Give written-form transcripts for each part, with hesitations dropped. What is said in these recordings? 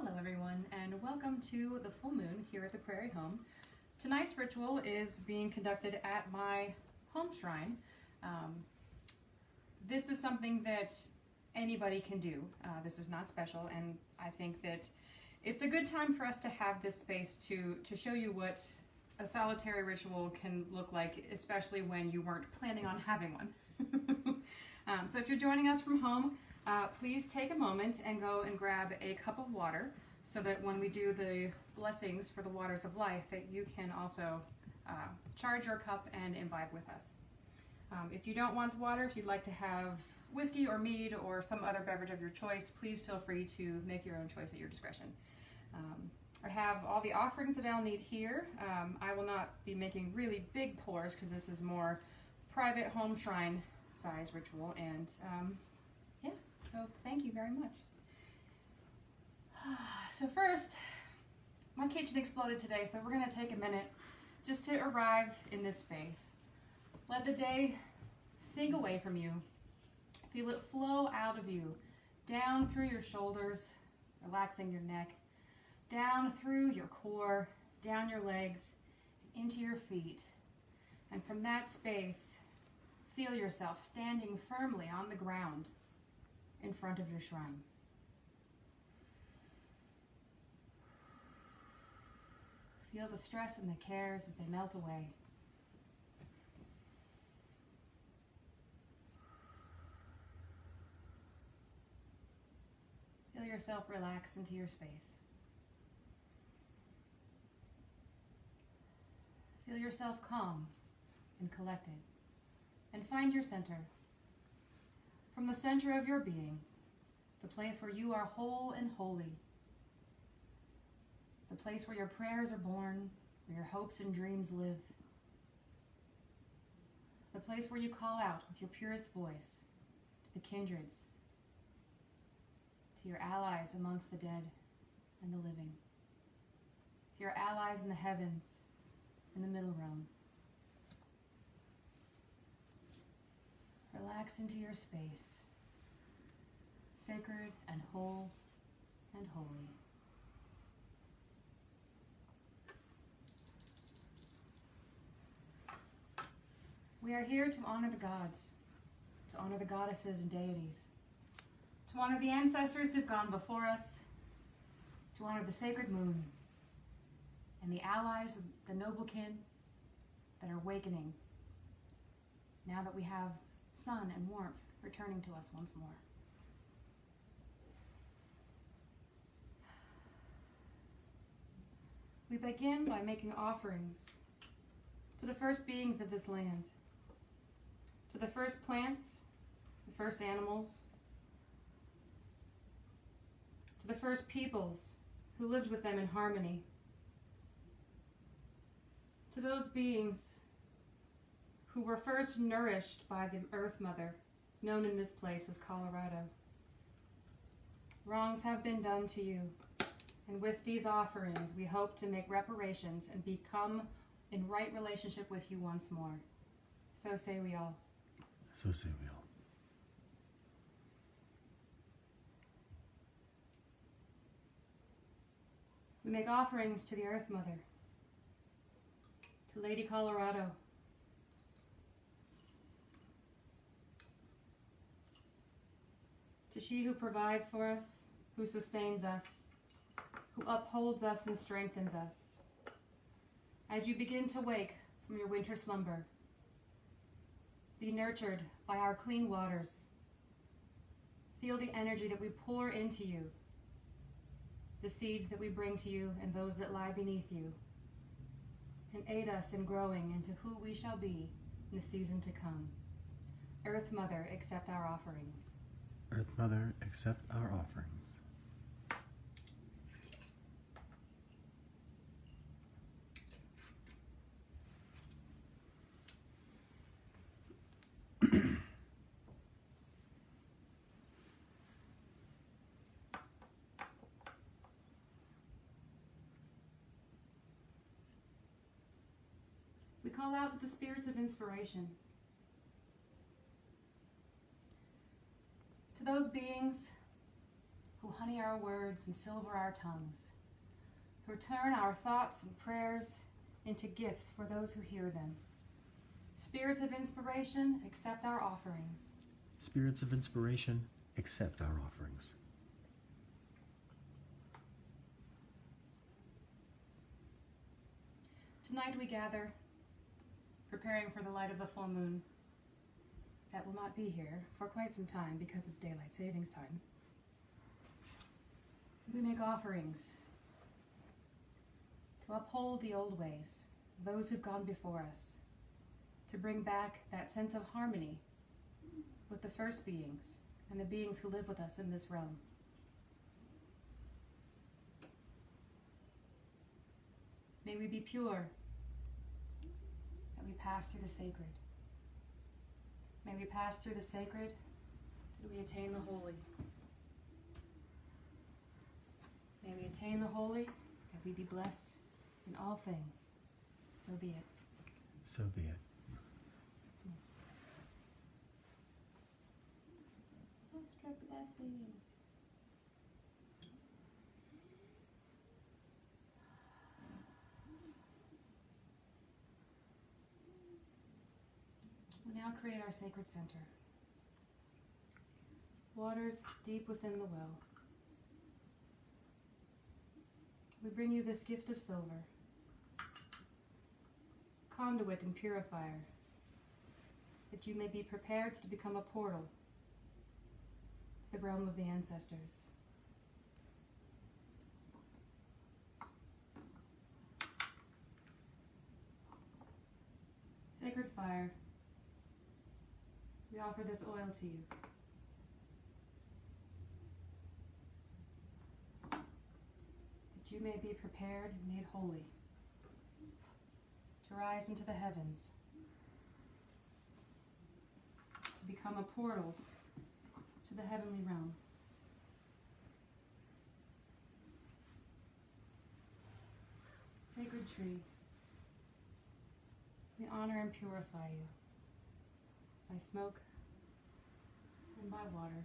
Hello everyone, and welcome to the full moon here at the Prairie Home. Tonight's ritual is being conducted at my home shrine. This is something that anybody can do. This is not special, and I think that it's a good time for us to have this space to show you what a solitary ritual can look like, especially when you weren't planning on having one. So if you're joining us from home, please take a moment and go and grab a cup of water so that when we do the blessings for the waters of life, that you can also charge your cup and imbibe with us. If you don't want water, if you'd like to have whiskey or mead or some other beverage of your choice, please feel free to make your own choice at your discretion. I have all the offerings that I'll need here. I will not be making really big pours because this is more private home shrine size ritual, and yeah, so thank you very much. So first, my kitchen exploded today, so we're going to take a minute just to arrive in this space. Let the day sink away from you. Feel it flow out of you, down through your shoulders, relaxing your neck, down through your core, down your legs, into your feet. And from that space, feel yourself standing firmly on the ground in front of your shrine. Feel the stress and the cares as they melt away. Feel yourself relax into your space. Feel yourself calm and collected. And find your center. From the center of your being, the place where you are whole and holy, the place where your prayers are born, where your hopes and dreams live, the place where you call out with your purest voice to the kindreds, to your allies amongst the dead and the living, to your allies in the heavens, in the middle realm. Relax into your space, sacred and whole and holy. We are here to honor the gods, to honor the goddesses and deities, to honor the ancestors who've gone before us, to honor the sacred moon and the allies, the noble kin that are awakening now that we have sun and warmth returning to us once more. We begin by making offerings to the first beings of this land, to the first plants, the first animals, to the first peoples who lived with them in harmony, to those beings who were first nourished by the Earth Mother, known in this place as Colorado. Wrongs have been done to you, and with these offerings, we hope to make reparations and become in right relationship with you once more. So say we all. So say we all. We make offerings to the Earth Mother, to Lady Colorado, to she who provides for us, who sustains us, who upholds us and strengthens us. As you begin to wake from your winter slumber, be nurtured by our clean waters. Feel the energy that we pour into you, the seeds that we bring to you and those that lie beneath you, and aid us in growing into who we shall be in the season to come. Earth Mother, accept our offerings. Earth Mother, accept our offerings. We call out to the spirits of inspiration, to those beings who honey honey our words and silver our tongues, who turn our thoughts and prayers into gifts for those who hear them. Spirits of inspiration, accept our offerings. Spirits of inspiration, accept our offerings. Tonight we gather, preparing for the light of the full moon. That will not be here for quite some time because it's daylight savings time. We make offerings to uphold the old ways, those who've gone before us, to bring back that sense of harmony with the first beings and the beings who live with us in this realm. May we be pure, that we pass through the sacred. May we pass through the sacred, that we attain the holy. May we attain the holy, that we be blessed in all things. So be it. So be it. Extra blessing. We now create our sacred center. Waters deep within the well. We bring you this gift of silver, conduit and purifier, that you may be prepared to become a portal to the realm of the ancestors. Sacred fire, we offer this oil to you. That you may be prepared and made holy to rise into the heavens, to become a portal to the heavenly realm. Sacred tree, we honor and purify you by smoke and by water,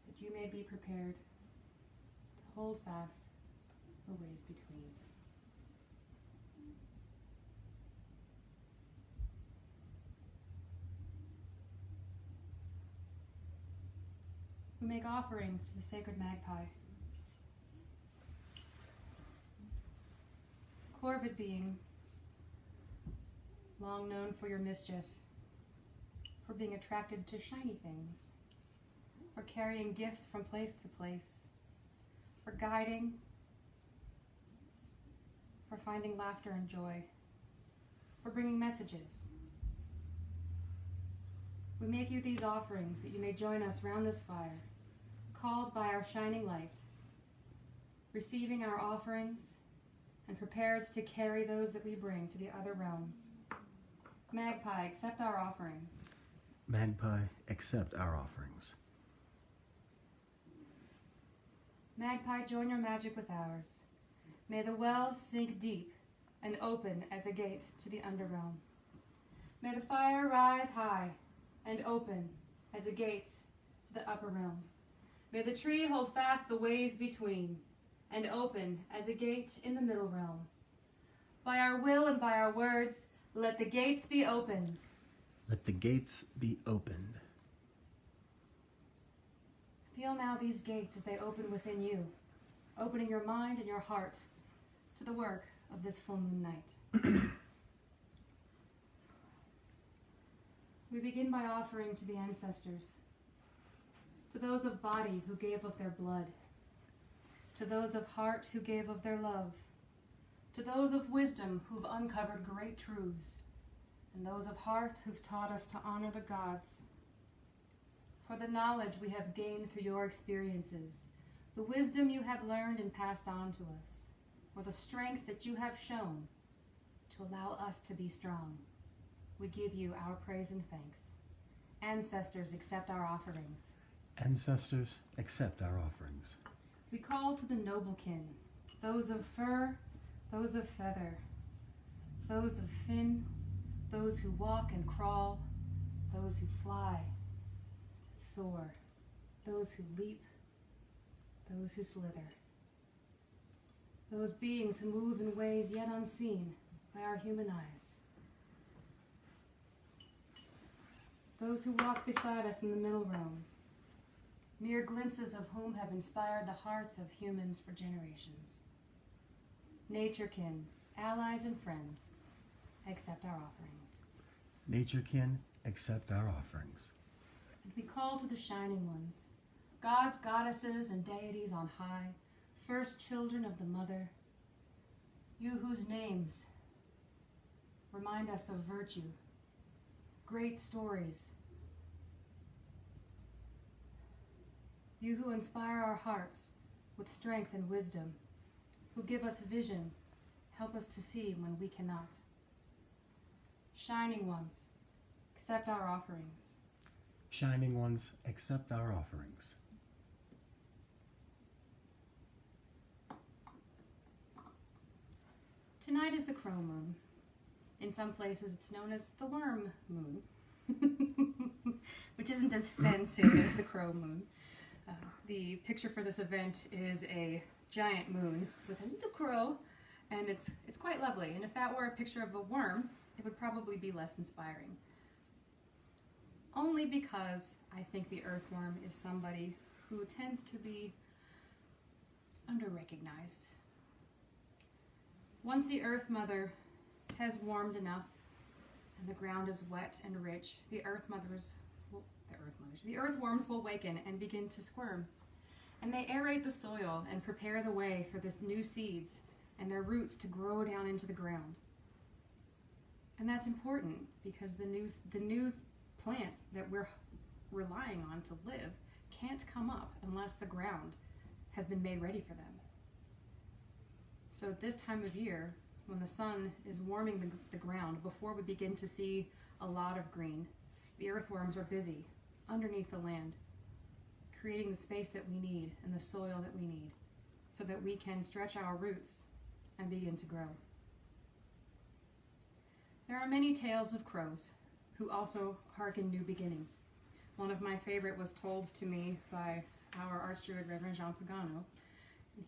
that you may be prepared to hold fast the ways between. We make offerings to the sacred magpie. Corvid being, long known for your mischief, for being attracted to shiny things, for carrying gifts from place to place, for guiding, for finding laughter and joy, for bringing messages. We make you these offerings that you may join us round this fire, called by our shining light, receiving our offerings and prepared to carry those that we bring to the other realms. Magpie, accept our offerings. Magpie, accept our offerings. Magpie, join your magic with ours. May the well sink deep and open as a gate to the underrealm. May the fire rise high and open as a gate to the upper realm. May the tree hold fast the ways between and open as a gate in the middle realm. By our will and by our words, let the gates be opened. Let the gates be opened. Feel now these gates as they open within you, opening your mind and your heart to the work of this full moon night. We begin by offering to the ancestors, to those of body who gave of their blood, to those of heart who gave of their love, to those of wisdom who've uncovered great truths, and those of hearth who've taught us to honor the gods. For the knowledge we have gained through your experiences, the wisdom you have learned and passed on to us, or the strength that you have shown to allow us to be strong, we give you our praise and thanks. Ancestors, accept our offerings. Ancestors, accept our offerings. We call to the noble kin, those of fur, those of feather, those of fin, those who walk and crawl, those who fly, soar, those who leap, those who slither, those beings who move in ways yet unseen by our human eyes, those who walk beside us in the middle room, mere glimpses of whom have inspired the hearts of humans for generations. Naturekin, allies and friends, accept our offerings. Naturekin, accept our offerings. And we call to the shining ones, gods, goddesses, and deities on high, first children of the mother, you whose names remind us of virtue, great stories, you who inspire our hearts with strength and wisdom, who give us vision, help us to see when we cannot. Shining ones, accept our offerings. Shining ones, accept our offerings. Tonight is the crow moon. In some places it's known as the worm moon, which isn't as fancy as the crow moon. The picture for this event is a giant moon with a little crow, and it's quite lovely. And if that were a picture of a worm, it would probably be less inspiring. Only because I think the earthworm is somebody who tends to be under-recognized. Once the earth mother has warmed enough and the ground is wet and rich, the earthworms will waken and begin to squirm. And they aerate the soil and prepare the way for this new seeds and their roots to grow down into the ground. And that's important because the new plants that we're relying on to live can't come up unless the ground has been made ready for them. So at this time of year, when the sun is warming the ground, before we begin to see a lot of green, the earthworms are busy underneath the land, creating the space that we need and the soil that we need so that we can stretch our roots and begin to grow. There are many tales of crows who also hearken new beginnings. One of my favorite was told to me by our Archsteward Reverend Jean Pagano.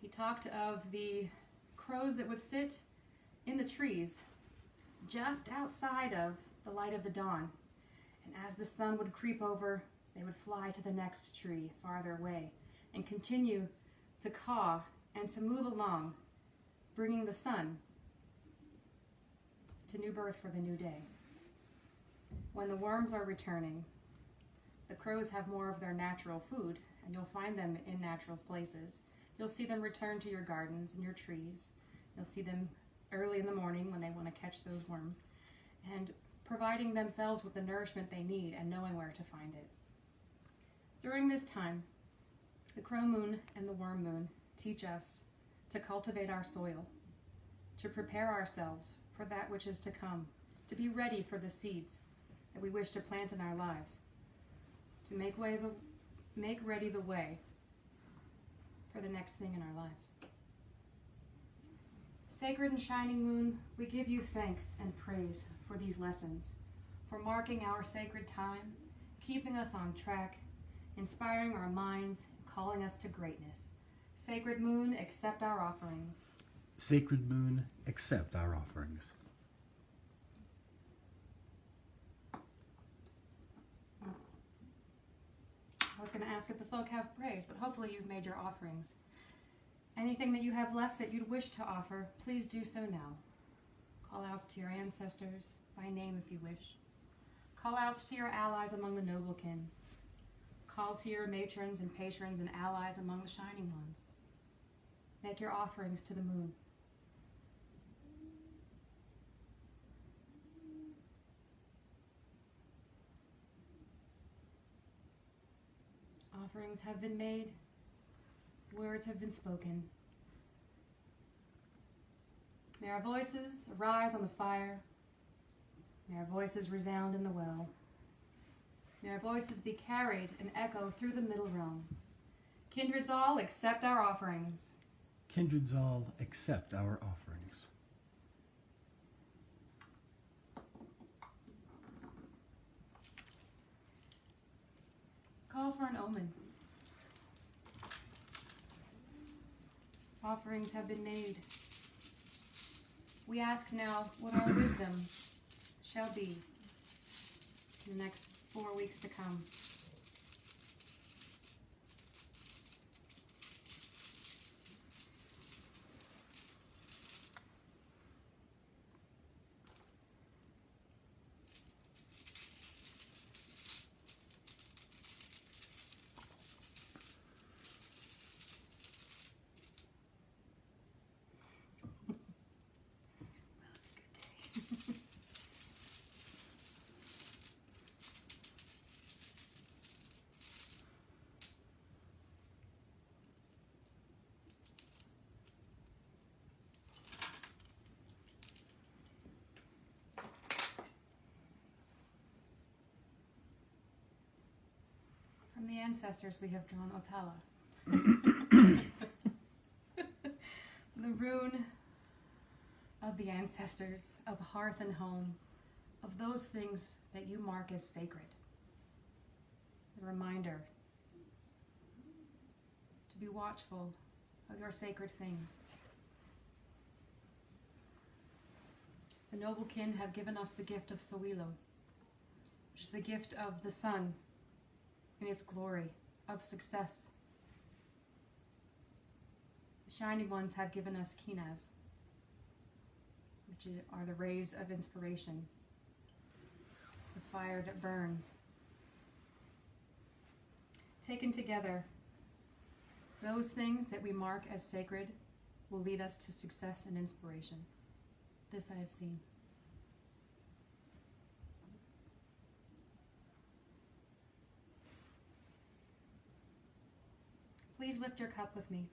He talked of the crows that would sit in the trees just outside of the light of the dawn. And as the sun would creep over, they would fly to the next tree farther away and continue to caw and to move along, bringing the sun to new birth for the new day. When the worms are returning, the crows have more of their natural food, and you'll find them in natural places. You'll see them return to your gardens and your trees. You'll see them early in the morning when they want to catch those worms, and providing themselves with the nourishment they need and knowing where to find it. During this time, the crow moon and the worm moon teach us to cultivate our soil, to prepare ourselves for that which is to come, to be ready for the seeds that we wish to plant in our lives, to make ready the way for the next thing in our lives. Sacred and shining moon, we give you thanks and praise for these lessons, for marking our sacred time, keeping us on track, inspiring our minds, and calling us to greatness. Sacred moon, accept our offerings. Sacred moon, accept our offerings. I was going to ask if the folk have praise, but hopefully you've made your offerings. Anything that you have left that you'd wish to offer, please do so now. Call out to your ancestors, by name if you wish. Call out to your allies among the noblekin. Call to your matrons and patrons and allies among the shining ones. Make your offerings to the moon. Offerings have been made, words have been spoken. May our voices arise on the fire. May our voices resound in the well. May our voices be carried and echo through the middle realm. Kindreds all, accept our offerings. Kindreds all, accept our offerings. Call for an omen. Offerings have been made. We ask now what our wisdom shall be in the next 4 weeks to come. From the ancestors, we have drawn Otala. The rune of the ancestors, of hearth and home, of those things that you mark as sacred. A reminder to be watchful of your sacred things. The noble kin have given us the gift of Sowilo, which is the gift of the sun in its glory, of success. The shining ones have given us Kinaz, which are the rays of inspiration, the fire that burns. Taken together, those things that we mark as sacred will lead us to success and inspiration. This I have seen. Please lift your cup with me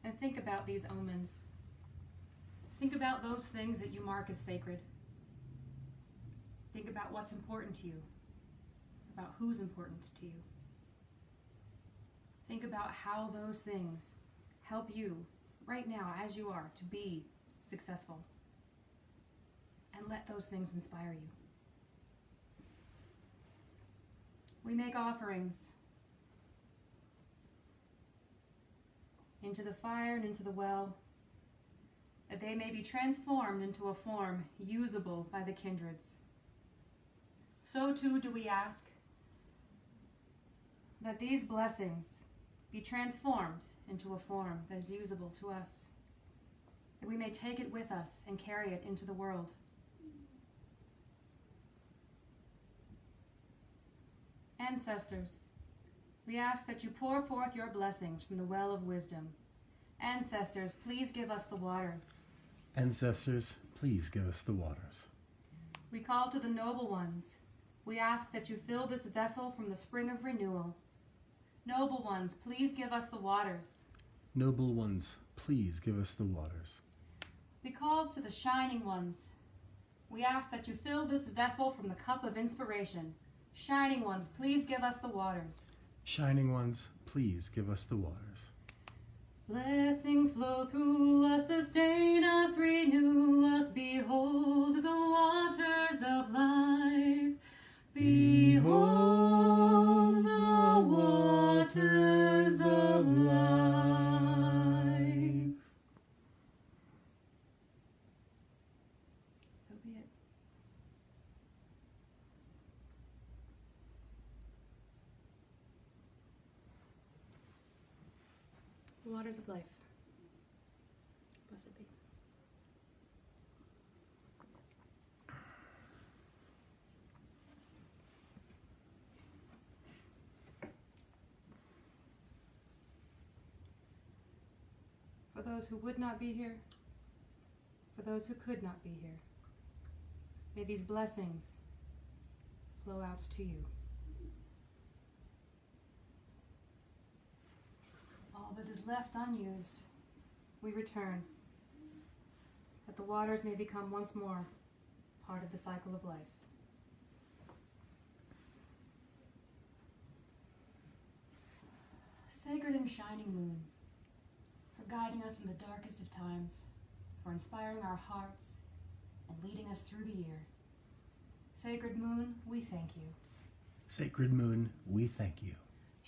and think about these omens. Think about those things that you mark as sacred. Think about what's important to you, about who's important to you. Think about how those things help you right now as you are to be successful. And let those things inspire you. We make offerings into the fire and into the well, that they may be transformed into a form usable by the kindreds. So too do we ask that these blessings be transformed into a form that is usable to us, that we may take it with us and carry it into the world. Ancestors, we ask that you pour forth your blessings from the well of wisdom. Ancestors, please give us the waters. Ancestors, please give us the waters. We call to the noble ones. We ask that you fill this vessel from the spring of renewal. Noble ones, please give us the waters. Noble ones, please give us the waters. We call to the shining ones. We ask that you fill this vessel from the cup of inspiration. Shining ones, please give us the waters. Shining ones, please give us the waters. Blessings flow through us, sustain us, renew us. Behold the waters of life. Behold the waters of life. So be it. The waters of life. Blessed be. For those who would not be here, for those who could not be here, may these blessings flow out to you. All that is left unused, we return, that the waters may become once more part of the cycle of life. Sacred and shining moon, for guiding us in the darkest of times, for inspiring our hearts and leading us through the year. Sacred moon, we thank you. Sacred moon, we thank you.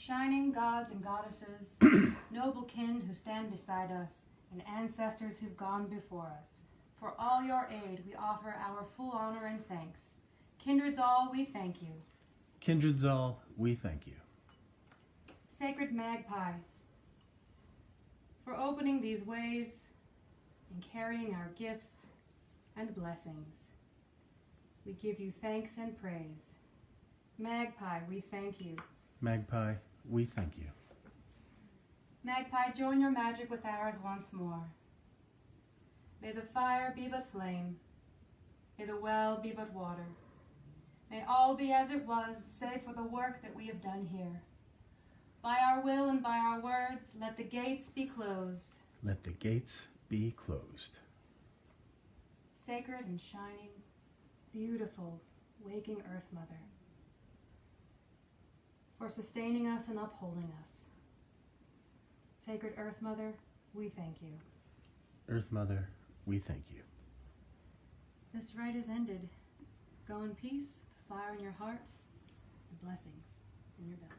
Shining gods and goddesses, noble kin who stand beside us, and ancestors who've gone before us, for all your aid we offer our full honor and thanks. Kindreds all, we thank you. Kindreds all, we thank you. Sacred Magpie, for opening these ways and carrying our gifts and blessings. We give you thanks and praise. Magpie, we thank you. Magpie, we thank you. Magpie, join your magic with ours once more. May the fire be but flame. May the well be but water. May all be as it was, save for the work that we have done here. By our will and by our words, let the gates be closed. Let the gates be closed. Sacred and shining, beautiful, waking Earth Mother, for sustaining us and upholding us. Sacred Earth Mother, we thank you. Earth Mother, we thank you. This rite is ended. Go in peace, fire in your heart, and blessings in your belly.